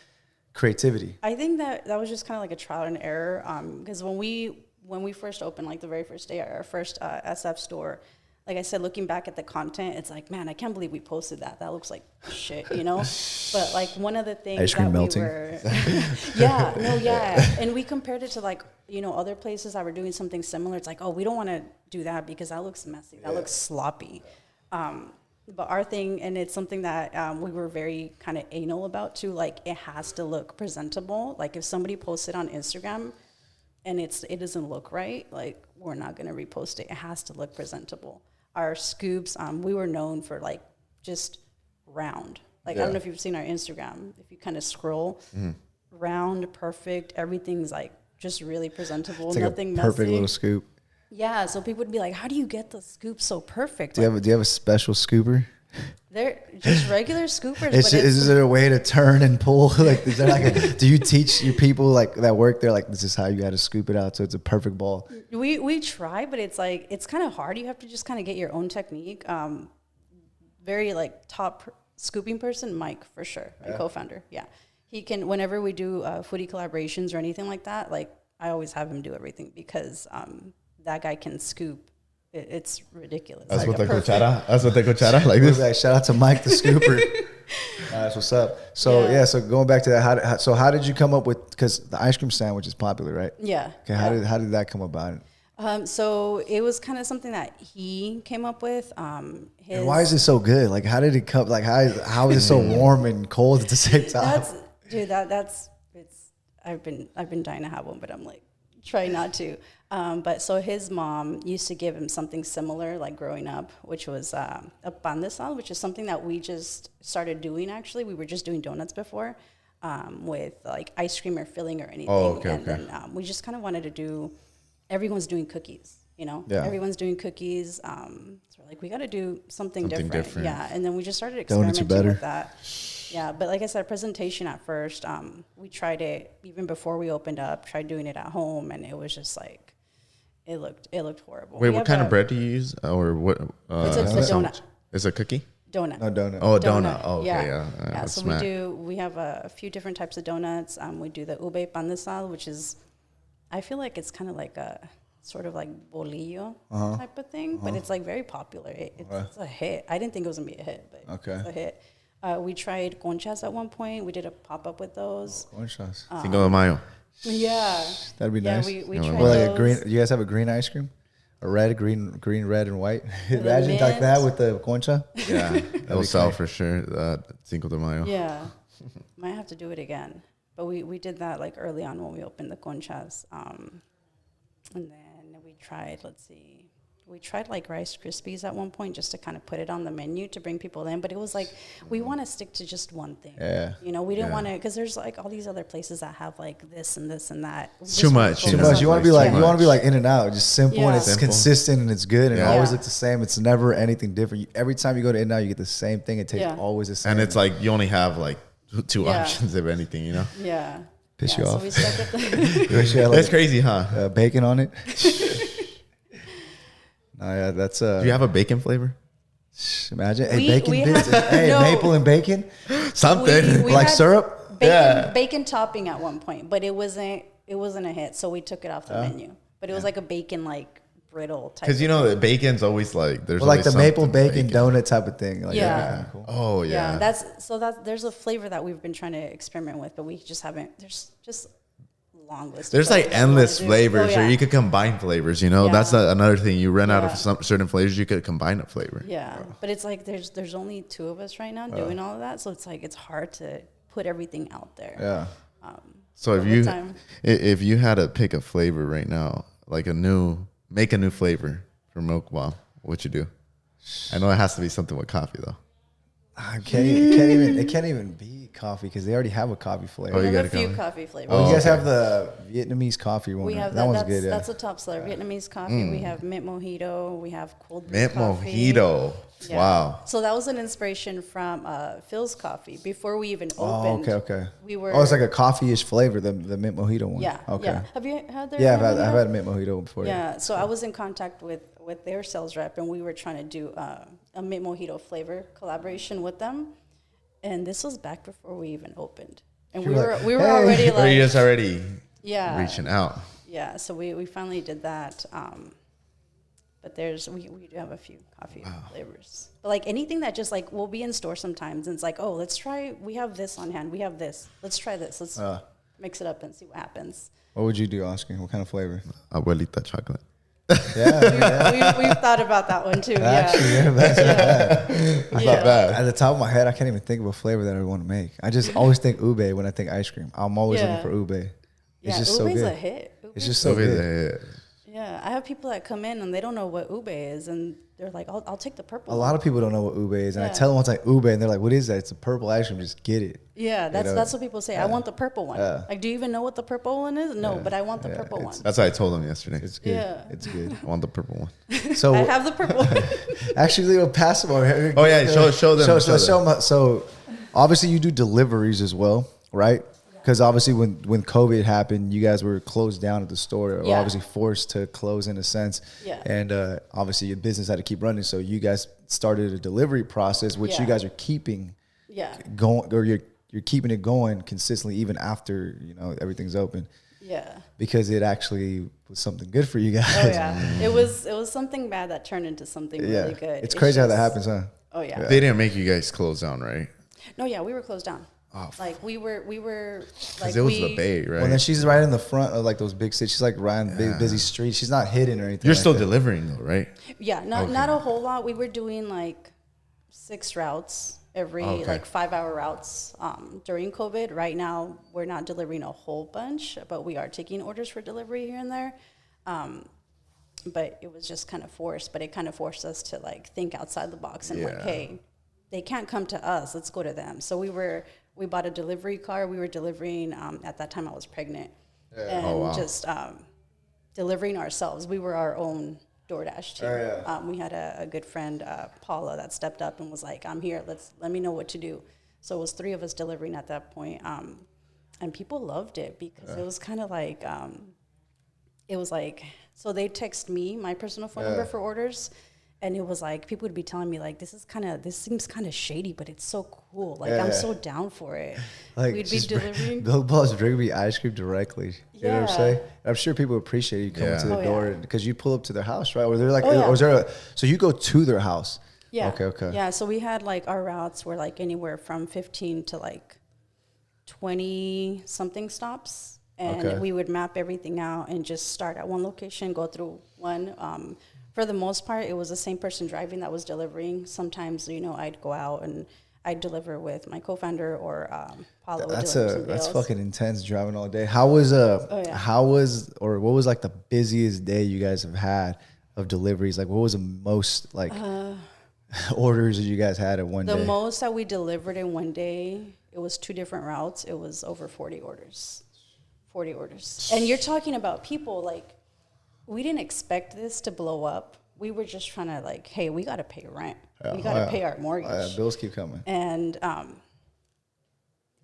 creativity? I think that was just kind of like a trial and error, because when we first opened, like the very first day, our first SF store, like I said, looking back at the content, it's like, man, I can't believe we posted that. That looks like shit, you know? But like one of the things Ice cream that melting. we were, yeah. And we compared it to like, you know, other places that were doing something similar. It's like, oh, we don't want to do that because that looks messy. That looks sloppy. But our thing, and it's something that we were very kind of anal about too, like it has to look presentable. Like if somebody posts it on Instagram and it doesn't look right, like we're not going to repost it. It has to look presentable. Our scoops, we were known for like just round. Like I don't know if you've seen our Instagram. If you kind of scroll, round, perfect. Everything's like just really presentable. It's like Nothing a perfect messy. little scoop. Yeah, so people would be like, "How do you get the scoop so perfect?" Do you have a special scooper? They're just regular scoopers. Is there a way to turn and pull? Like, is there like do you teach your people like that work there, like this is how you got to scoop it out so it's a perfect ball? we try, but it's like it's kind of hard. You have to just kind of get your own technique. Very like top scooping person, Mike for sure, my co-founder. Yeah, he can. Whenever we do foodie collaborations or anything like that, like I always have him do everything because that guy can scoop. It's ridiculous. That's Like what a the perfect- cuchara. That's what the cuchara like Like, this. shout out to Mike the scooper. That's what's up. So Yeah. so going back to that, how did you come up with, because the ice cream sandwich is popular, right? Yeah. Okay, how did that come about? So it was kind of something that he came up with. And why is it so good? Like, how did it come? Like, how is it so warm and cold at the same time? That's I've been dying to have one, but I'm like try not to. But so his mom used to give him something similar, like growing up, which was a pan de sal, which is something that we just started doing. Actually, we were just doing donuts before, with like ice cream or filling or anything. Oh, okay, and okay. then we just kind of wanted to do. Everyone's doing cookies, you know. Yeah. Everyone's doing cookies. So we're like, we got to do something different. Yeah, and then we just started Donuts are experimenting better. with that. Yeah, but like I said, presentation at first, we tried it even before we opened up. Tried doing it at home, and it was just like, it looked horrible. Wait, We what have kind of a bread do you use, or what? It's a donut. It's a cookie. Donut. No donut. Oh, a donut. Oh, okay, yeah. Yeah. That's So smack. we have a few different types of donuts. We do the ube pan de sal, which is, I feel like it's kind of like a sort of like bolillo type of thing, but it's like very popular. It's a hit. I didn't think it was gonna be a hit, but it's a hit. We tried conchas at one point. We did a pop up with those. Conchas. Cinco de Mayo. Yeah. That'd be Yeah, nice. we Or tried Or like those. a green. You guys have a green ice cream? A red, green, red, and white. the Imagine like that mint. with the concha. Yeah, it'll sell for sure. Cinco de Mayo. Yeah. Might have to do it again. But we did that like early on when we opened the conchas. And then we tried, let's see, we tried like Rice Krispies at one point just to kind of put it on the menu to bring people in, but it was like we want to stick to just one thing. Yeah. You know, we didn't want to, because there's like all these other places that have like this and this and that. Too much. Too much. You want to be like In and Out, just simple and it's Simple. consistent and it's good and it always Yeah. looks the same. It's never anything different. Every time you go to In and Out, you get the same thing. It tastes always the same. And it's like you only have like two options of anything, you know? Yeah. Piss you so off. we stuck with the That's crazy, huh? Bacon on it. No, yeah, that's Do you have a bacon flavor? imagine. Hey, We- bacon we bits. have- Hey, no. maple and bacon. Something. we Like had syrup? bacon topping at one point, but it wasn't a hit, so we took it off the menu. But it was like a bacon like brittle type. Because you know that bacon's always like there's Well, like the always maple something bacon donut type of thing. Like, Yeah. that'd be kinda cool. Oh yeah. that's there's a flavor that we've been trying to experiment with, but we just haven't. There's just a long list. of There's like flavors that we wanna endless do. flavors, Oh, or yeah. you could combine flavors. You know, Yeah. that's another thing. You run out Yeah. of some certain flavors, you could combine a flavor. Yeah, but it's like there's only two of us right now doing all of that, so it's like it's hard to put everything out there. Yeah. So if All the you time. if you had to pick a flavor right now, like make a new flavor for Milkbomb, what you do? I know it has to be something with coffee though. It can't even be coffee because they already have a coffee flavor. Oh, We you have a gotta few come. coffee flavors. Oh, you guys okay. have the Vietnamese coffee one. We right? have that one's that's, good. Yeah. That's a top seller. Vietnamese coffee. We have mint mojito. We have cold brew Mint coffee. mojito. Yeah. Wow. So that was an inspiration from Phil's Coffee. Before we even Oh, opened. okay. We were. Oh, it's like a coffee-ish flavor, the mint mojito one. Yeah. Okay. Yeah. Have you had their? Yeah, mint I've mojito? had a mint mojito before. Yeah. So I was in contact with their sales rep, and we were trying to do a mint mojito flavor collaboration with them. And this was back before we even opened, and we were were like, we were "Hey." already Or you like just already yeah reaching out. yeah. So we finally did that. But we do have a few coffee flavors. But like anything that just like we'll be in store sometimes and it's like, oh, let's try. We have this on hand. We have this. Let's try this. Let's mix it up and see what happens. What would you do, Oscar? What kind of flavor? Abuelita chocolate. Yeah. We've thought about that one too. Actually, Yeah. that's Not Yeah. bad. at the top of my head, I can't even think of a flavor that I want to make. I just always think ube when I think ice cream. I'm always Yeah. looking for ube. It's Yeah, just so ube's good. a hit. It's just so Over good. there. Yeah, I have people that come in and they don't know what ube is, and they're like, "I'll take the purple." A lot of people don't know what ube is, and I Yeah. tell them once like ube, and they're like, "What is that?" It's a purple ice cream. Just get it. Yeah, know, that's what people say. I want the purple one. Yeah. Like, do you even know what the purple one is? No, but I want the purple one. That's what I told him yesterday. It's good. Yeah. It's good. I want the purple one. So I have the purple one. actually, we'll pass them over here. Oh, yeah, show them. Show them. So obviously, you do deliveries as well, right? Because obviously, when COVID happened, you guys were closed down at the store, or Yeah. obviously forced to close in a sense. Yeah. And obviously, your business had to keep running. So you guys started a delivery process, which you Yeah. guys are keeping Yeah, going, or you're keeping it going consistently even after everything's open, yeah. because it actually was something good for you guys. Oh yeah, it was something bad that turned into something really good. It's crazy how that just- happens, huh? Oh yeah. They didn't make you guys close down, right? No, yeah, we were closed down. Oh, Like we were Because like it was the Bay, right? Well, then she's right in the front of like those big cities. She's like right in busy streets. She's not hidden or anything. You're like still that. delivering though, right? Yeah, not a whole lot. We were doing like 6 routes every Okay. like 5-hour routes during COVID. Right now, we're not delivering a whole bunch, but we are taking orders for delivery here and there. But it was just kind of forced. But it kind of forced us to like think outside the box and like, Yeah. hey, they can't come to us. Let's go to them. So we bought a delivery car. We were delivering. At that time, I was pregnant, and Oh, wow. just delivering ourselves. We were our own DoorDash too. Oh, yeah. We had a good friend, Paula, that stepped up and was like, "I'm here. Let me know what to do." So it was 3 of us delivering at that point, and people loved it because it was kind of like, so they text me my personal phone number for orders. And it was like people would be telling me like this seems kind of shady, but it's so cool. Like I'm so down for it. Like We'd be delivering. Milkbomb's bring me ice cream directly. You know what I'm Yeah. saying? I'm sure people appreciate you coming Yeah. to the Oh, door yeah. because you pull up to their house, right? Or they're like, Oh, yeah. or is there so you go to their house? Yeah. Okay. Yeah. So we had like our routes were like anywhere from 15 to like 20 something stops. And Okay. we would map everything out and just start at one location, go through one. For the most part, it was the same person driving that was delivering. Sometimes, I'd go out and I'd deliver with my co-founder or Paula would deliver with somebody That's else. fucking intense driving all day. How was yeah. what was like the busiest day you guys have had of deliveries? Like, what was the most like orders that you guys had at one day? The most that we delivered in one day, it was 2 different routes. It was over 40 orders. 40 orders. And you're talking about people, like, we didn't expect this to blow up. We were just trying to, like, hey, we got to pay rent. We got to pay our mortgage. Bills keep coming. And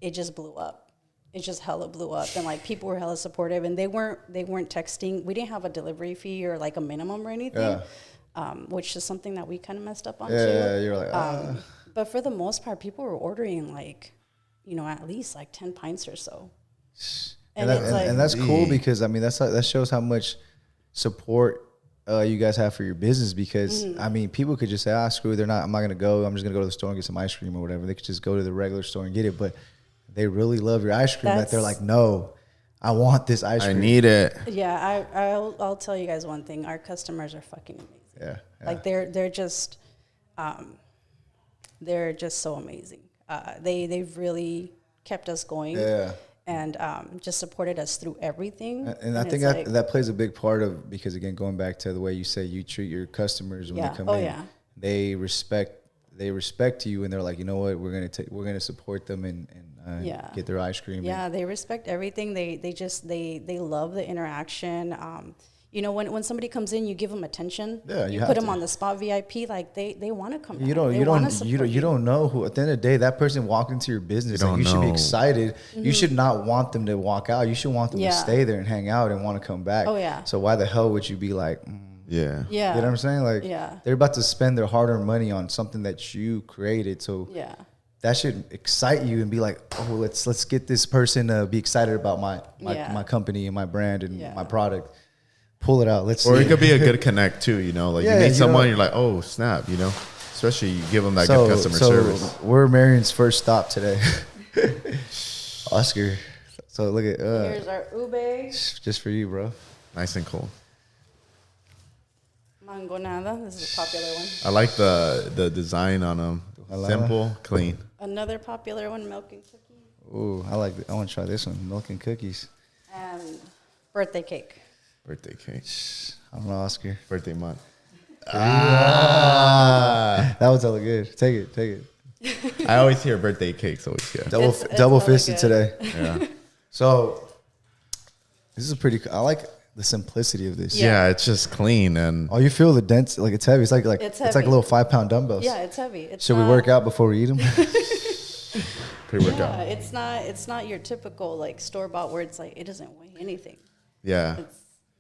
it just blew up. It just hella blew up. And, like, people were hella supportive. And they weren't texting. We didn't have a delivery fee or, like, a minimum or anything, which is something that we kind of messed up on, too. Yeah, you're like, But for the most part, people were ordering, like, you know, at least, like, 10 pints or so. And that's cool because, I mean, that shows how much support you guys have for your business because, I mean, people could just say, screw it, I'm not going to go. I'm just going to go to the store and get some ice cream or whatever. They could just go to the regular store and get it. But they really love your ice cream that they're like, no, I want this ice cream. I need it. Yeah, I'll tell you guys one thing. Our customers are fucking amazing. Yeah. Like, they're just so amazing. They've really kept us going. Yeah. And just supported us through everything. And I think that plays a big part of, because again, going back to the way you say you treat your customers when they come in, they respect you, and they're like, you know what, we're gonna support them and get their ice cream. Yeah, they respect everything. They love the interaction. You know, when somebody comes in, you give them attention. Yeah, you put them on the spot VIP. Like they want to come. You don't know who. At the end of the day, that person walked into your business. You should be excited. You should not want them to walk out. You should want them to stay there and hang out and want to come back. Oh yeah. So why the hell would you be like? Yeah. You know what I'm saying? Like, they're about to spend their hard-earned money on something that you created. So that should excite you and be like, oh, let's get this person to be excited about my company and my brand and my product. Pull it out. Let's see. Or it could be a good connect too, you know, like you meet someone, you're like, oh snap, you know, especially you give them that good customer service. We're Marion's first stop today. Oscar. So look at here's our ube. Just for you, bro. Nice and cold. Mangonada. This is a popular one. I like the design on them. Simple, clean. Another popular one, milk and cookies. Ooh, I want to try this one, milk and cookies. And birthday cake. Birthday cake. I don't know, Oscar. Birthday month. That was hella good. Take it. I always hear birthday cakes always good. Double fisted today. Yeah. So this is pretty. I like the simplicity of this. Yeah, it's just clean and. Oh, you feel the dense? Like it's heavy. It's like it's like a little 5-pound dumbbells. Yeah, it's heavy. Should we work out before we eat them? Pre-workout. Yeah, it's not your typical like store bought where it's like it doesn't weigh anything. Yeah.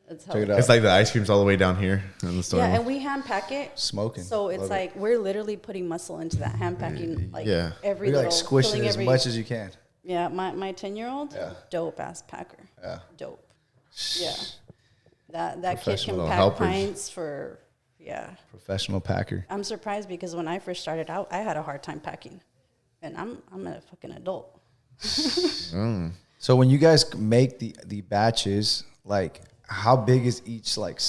It's like the ice cream's all the way down here in the store. Yeah, and we hand pack it. Smoking. So it's like we're literally putting muscle into that hand packing. Like every you're little. Like squishing as much as you can. Yeah, my 10-year-old, dope ass packer. Yeah. Dope. Yeah. That kid can pack pints for Professional packer. I'm surprised because when I first started out, I had a hard time packing, and I'm a fucking adult. So when you guys make the batches, like how big is each like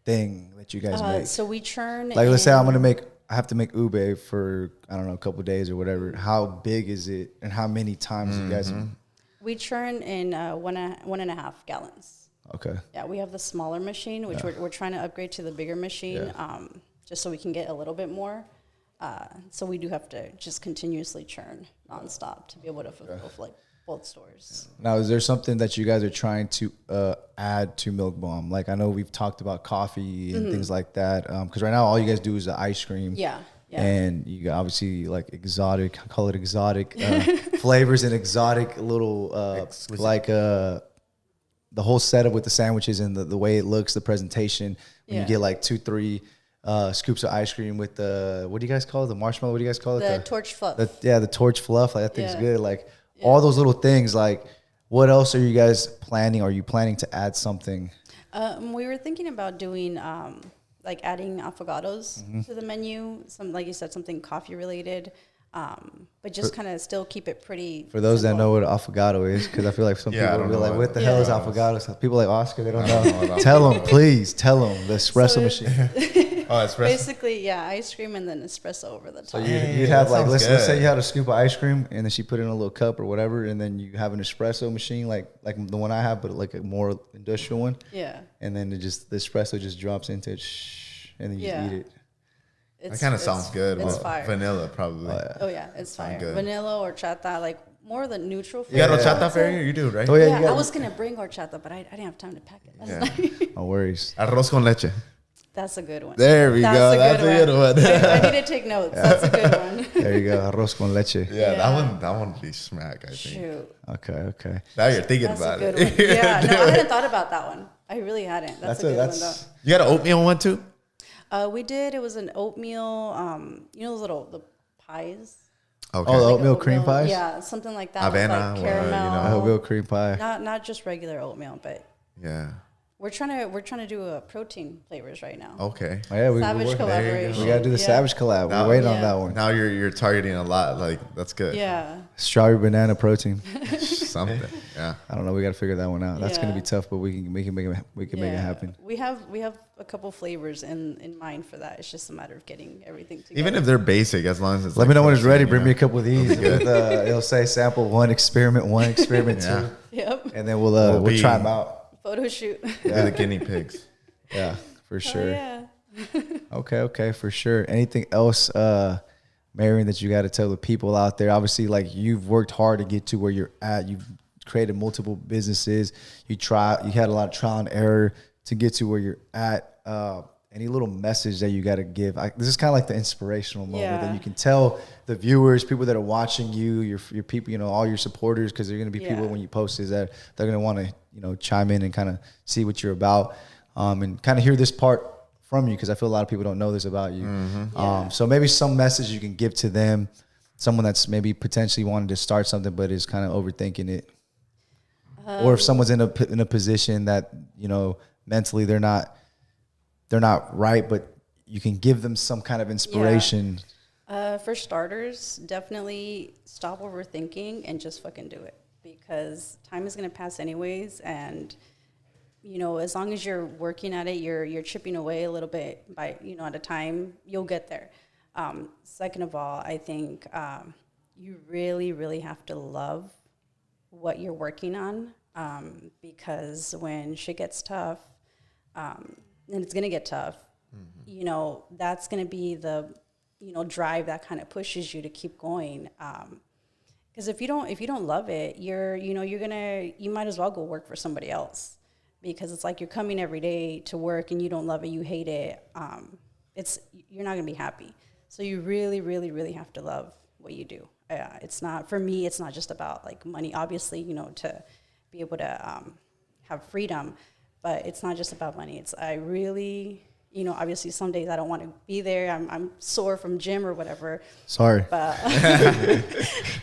thing that you guys make? So we churn. Like let's say I have to make ube for I don't know a couple of days or whatever. How big is it, and how many times you guys? We churn in 1.5 gallons. Okay. Yeah, we have the smaller machine, which we're trying to upgrade to the bigger machine, just so we can get a little bit more. So we do have to just continuously churn nonstop to be able to fulfill like both stores. Now, is there something that you guys are trying to add to Milkbomb? Like I know we've talked about coffee and things like that. Because right now all you guys do is the ice cream. Yeah. And you got obviously like exotic, I call it exotic flavors and exotic little the whole setup with the sandwiches and the way it looks, the presentation. When you get like 2-3 scoops of ice cream with the what do you guys call it? The marshmallow? What do you guys call it? The torch fluff. The torch fluff. Like that thing's good. Like all those little things. Like what else are you guys planning? Are you planning to add something? We were thinking about doing like adding affogatos to the menu. Some like you said, something coffee related. But just kind of still keep it pretty. For those simple. that know what affogato is, because I feel like some people will be like, "What the hell is affogato?" So people like Oscar, they don't know. Tell them, please. Tell them the espresso machine. Oh, espresso. Basically, yeah, ice cream and then espresso over the top. So Hey, you'd have that like, sounds let's say good. you had a scoop of ice cream and then she put it in a little cup or whatever, and then you have an espresso machine like the one I have, but like a more industrial one. Yeah. And then the espresso just drops into it, and then you just eat it. That kind of sounds good. It's Well, fire. vanilla, probably. Oh yeah, it's fire. good. Vanilla or chata, like more the neutral. You got flavor. horchata for you? You do, right? Oh, yeah, Yeah, you got I was gonna bring horchata, but I didn't have time to pack it. Last Yeah. night. No worries. Arroz con leche. That's a good one. There we go. That's a good one. I need to take notes. That's a good one. There you go. Arroz con leche. Yeah, Yeah. that one would be smack, I think. Shoot, Okay. Now you're thinking that's about a good it. one. Yeah, no, I hadn't thought about that one. I really hadn't. That's a good one though. You got an oatmeal one too? We did. It was an oatmeal. You know those the pies. Okay. Oh, the Like oatmeal cream pies? Yeah, something like that. with, Avena, like or, caramel. Oatmeal cream pie. Not just regular oatmeal, but Yeah. we're trying to do protein flavors right now. Okay. Oh, yeah, Savage we're, collaboration. we got to do the Yeah. Savage collab. Now- We're waiting on Yeah. that one. Now you're targeting a lot. Like that's good. Yeah. Strawberry banana protein. Something. Yeah. I don't know. We got to figure that one out. That's gonna be Yeah. tough, but we can make it happen. We have a couple flavors in mind for that. It's just a matter of getting everything together. Even if they're basic, as long as it's Let like me know when it's ready. protein, Bring you me a know? couple of these. good. It'll say sample one, experiment Yeah. two, Yep. and then we'll be- try them out. Photo shoot. We're the guinea pigs. Yeah, for sure. Oh, yeah. Okay, for sure. Anything else, Marion, that you got to tell the people out there? Obviously, like you've worked hard to get to where you're at. You've created multiple businesses. You had a lot of trial and error to get to where you're at. Any little message that you got to give? This is kind of like the inspirational moment that you can tell the viewers, people that are watching you, your people, all your supporters, because they're going to be people when you post this that they're going to want to, chime in and kind of see what you're about, and kind of hear this part from you, because I feel a lot of people don't know this about you. So maybe some message you can give to them, someone that's maybe potentially wanted to start something but is kind of overthinking it, or if someone's in a position that mentally they're not right, but you can give them some kind of inspiration. For starters, definitely stop overthinking and just fucking do it, because time is gonna pass anyways, and as long as you're working at it, you're chipping away a little bit by at a time, you'll get there. Second of all, I think you really, really have to love what you're working on, because when shit gets tough, and it's gonna get tough, that's gonna be the drive that kind of pushes you to keep going. Because if you don't love it, you might as well go work for somebody else, because it's like you're coming every day to work and you don't love it, you hate it. You're not gonna be happy. So you really, really, really have to love what you do. It's not, for me, it's not just about like money, obviously, to be able to have freedom, but it's not just about money. I really, obviously some days I don't want to be there. I'm sore from gym or whatever. Sorry. But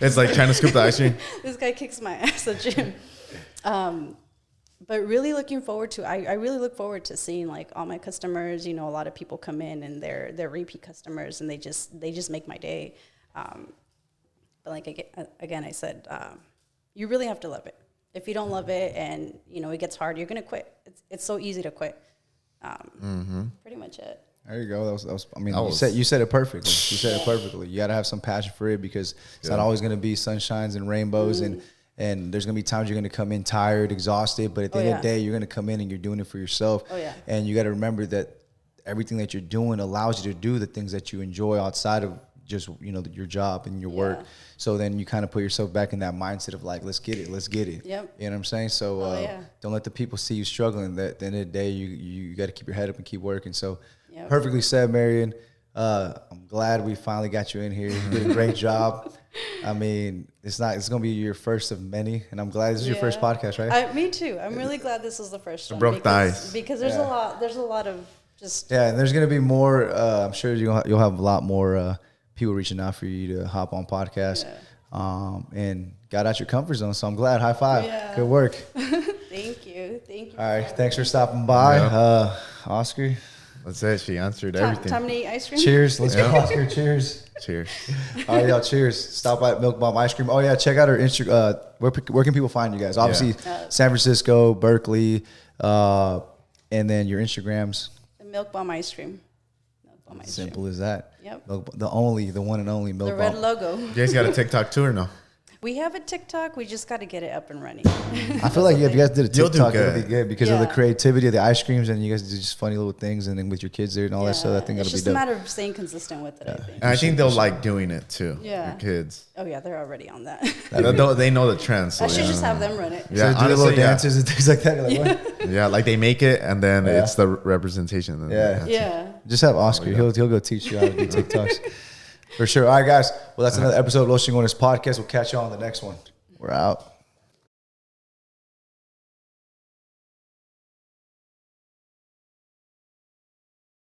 It's like trying to scoop the ice cream. this guy kicks my ass at gym. But really looking forward to, I really look forward to seeing like all my customers, a lot of people come in and they're repeat customers and they just make my day. But like again, I said, you really have to love it. If you don't love it and, it gets hard, you're going to quit. It's so easy to quit. Pretty much it. There you go. That was you said it perfectly. You said it perfectly. You got to have some passion for it, because it's not always going to be sunshines and rainbows, and there's going to be times you're going to come in tired, exhausted, but at the end of the day, you're going to come in and you're doing it for yourself. And you got to remember that everything that you're doing allows you to do the things that you enjoy outside of just, your job and your work. So then you kind of put yourself back in that mindset of like, let's get it. Yep. You know what I'm saying? So don't let the people see you struggling. At the end of the day, you got to keep your head up and keep working. So perfectly said, Marion. I'm glad we finally got you in here. You did a great job. I mean, it's going to be your first of many, and I'm glad this is your first podcast, right? Me too. I'm really glad this is the first one. Broke the ice. Because there's a lot of just. Yeah, and there's going to be more. I'm sure you'll have a lot more people reaching out for you to hop on podcasts. And got out your comfort zone, so I'm glad. High five. Good work. Thank you. All right, thanks for stopping by. Oscar. That's it. She answered everything. Time to eat ice cream? Cheers. Let's go, Oscar. Cheers. Cheers. All right, y'all. Cheers. Stop by Milkbomb Ice Cream. Oh, yeah. Check out our Instagram. Where can people find you guys? Obviously, San Francisco, Berkeley, and then your Instagrams. The Milkbomb Ice Cream. Milkbomb Ice Cream. Simple as that. Yep. The one and only Milkbomb. The red logo. You guys got a TikTok too or no? We have a TikTok. We just got to get it up and running. I feel like if you guys did a You'll do TikTok, it would good. be good because of the creativity of the ice creams, and you guys do just funny little things, and then with your kids there and all that stuff. I think it's that'll be just a dope. matter of staying consistent with it, I think. And I think they'll like doing it too. Yeah. Your kids. Oh, yeah, they're already on that. They know the trends. So I should just have them run it. Yeah, So do the honestly, little dances and things like that. You're like, what? Yeah, like they make it and then it's the representation. And Yeah. Yeah. Just have Oscar. He'll go teach you how to do TikToks. For sure. All right, guys. Well, that's another episode of Los Chingones Podcast. We'll catch you on the next one. We're out.